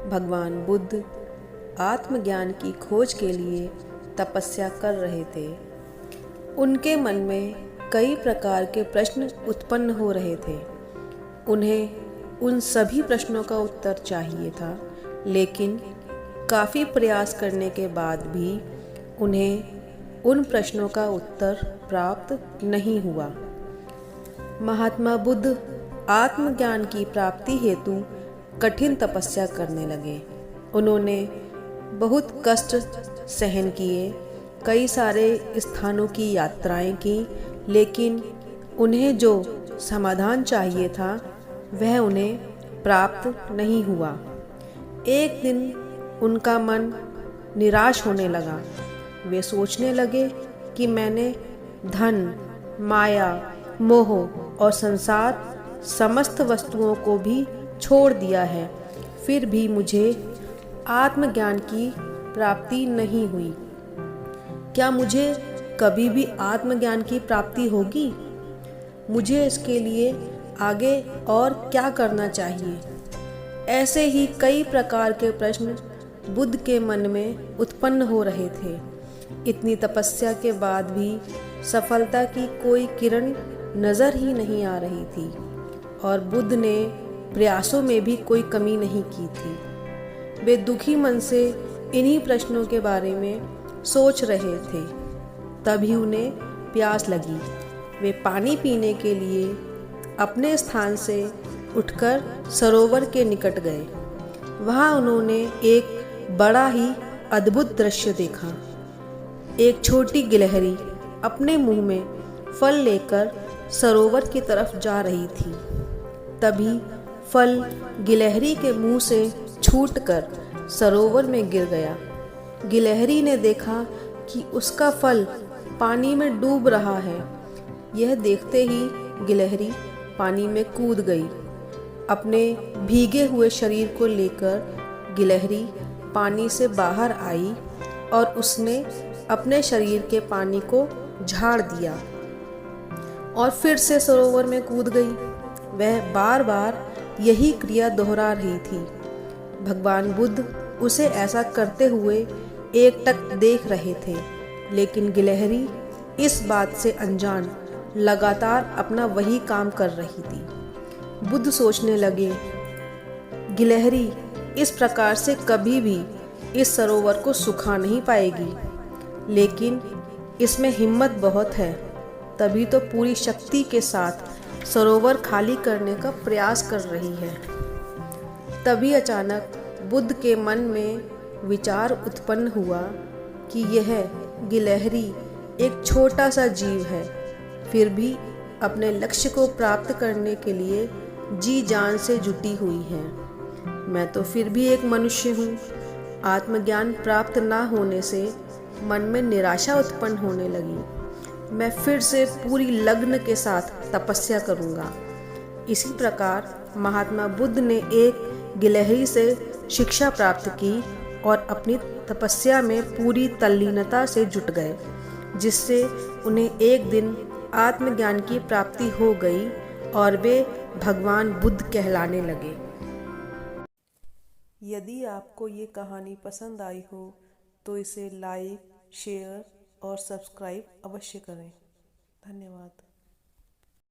भगवान बुद्ध आत्मज्ञान की खोज के लिए तपस्या कर रहे थे। उनके मन में कई प्रकार के प्रश्न उत्पन्न हो रहे थे। उन्हें उन सभी प्रश्नों का उत्तर चाहिए था, लेकिन काफ़ी प्रयास करने के बाद भी उन्हें उन प्रश्नों का उत्तर प्राप्त नहीं हुआ। महात्मा बुद्ध आत्मज्ञान की प्राप्ति हेतु कठिन तपस्या करने लगे। उन्होंने बहुत कष्ट सहन किए, कई सारे स्थानों की यात्राएं की, लेकिन उन्हें जो समाधान चाहिए था वह उन्हें प्राप्त नहीं हुआ। एक दिन उनका मन निराश होने लगा। वे सोचने लगे कि मैंने धन, माया, मोह और संसार समस्त वस्तुओं को भी छोड़ दिया है, फिर भी मुझे आत्मज्ञान की प्राप्ति नहीं हुई। क्या मुझे कभी भी आत्मज्ञान की प्राप्ति होगी? मुझे इसके लिए आगे और क्या करना चाहिए? ऐसे ही कई प्रकार के प्रश्न बुद्ध के मन में उत्पन्न हो रहे थे। इतनी तपस्या के बाद भी सफलता की कोई किरण नज़र ही नहीं आ रही थी और बुद्ध ने प्रयासों में भी कोई कमी नहीं की थी। वे दुखी मन से इन्हीं प्रश्नों के बारे में सोच रहे थे। तभी उन्हें प्यास लगी। वे पानी पीने के लिए अपने स्थान से उठकर सरोवर के निकट गए। वहाँ उन्होंने एक बड़ा ही अद्भुत दृश्य देखा। एक छोटी गिलहरी अपने मुंह में फल लेकर सरोवर की तरफ जा रही थी। तभी फल गिलहरी के मुंह से छूटकर सरोवर में गिर गया। गिलहरी ने देखा कि उसका फल पानी में डूब रहा है। यह देखते ही गिलहरी पानी में कूद गई। अपने भीगे हुए शरीर को लेकर गिलहरी पानी से बाहर आई और उसने अपने शरीर के पानी को झाड़ दिया और फिर से सरोवर में कूद गई। वह बार बार यही क्रिया दोहरा रही थी। भगवान बुद्ध उसे ऐसा करते हुए एकटक देख रहे थे, लेकिन गिलहरी इस बात से अनजान लगातार अपना वही काम कर रही थी। बुद्ध सोचने लगे, गिलहरी इस प्रकार से कभी भी इस सरोवर को सुखा नहीं पाएगी, लेकिन इसमें हिम्मत बहुत है, तभी तो पूरी शक्ति के साथ सरोवर खाली करने का प्रयास कर रही है। तभी अचानक बुद्ध के मन में विचार उत्पन्न हुआ कि यह गिलहरी एक छोटा सा जीव है, फिर भी अपने लक्ष्य को प्राप्त करने के लिए जी जान से जुटी हुई है। मैं तो फिर भी एक मनुष्य हूँ। आत्मज्ञान प्राप्त ना होने से मन में निराशा उत्पन्न होने लगी। मैं फिर से पूरी लगन के साथ तपस्या करूँगा। इसी प्रकार महात्मा बुद्ध ने एक गिलहरी से शिक्षा प्राप्त की और अपनी तपस्या में पूरी तल्लीनता से जुट गए, जिससे उन्हें एक दिन आत्मज्ञान की प्राप्ति हो गई और वे भगवान बुद्ध कहलाने लगे। यदि आपको ये कहानी पसंद आई हो तो इसे लाइक, शेयर और सब्सक्राइब अवश्य करें। धन्यवाद।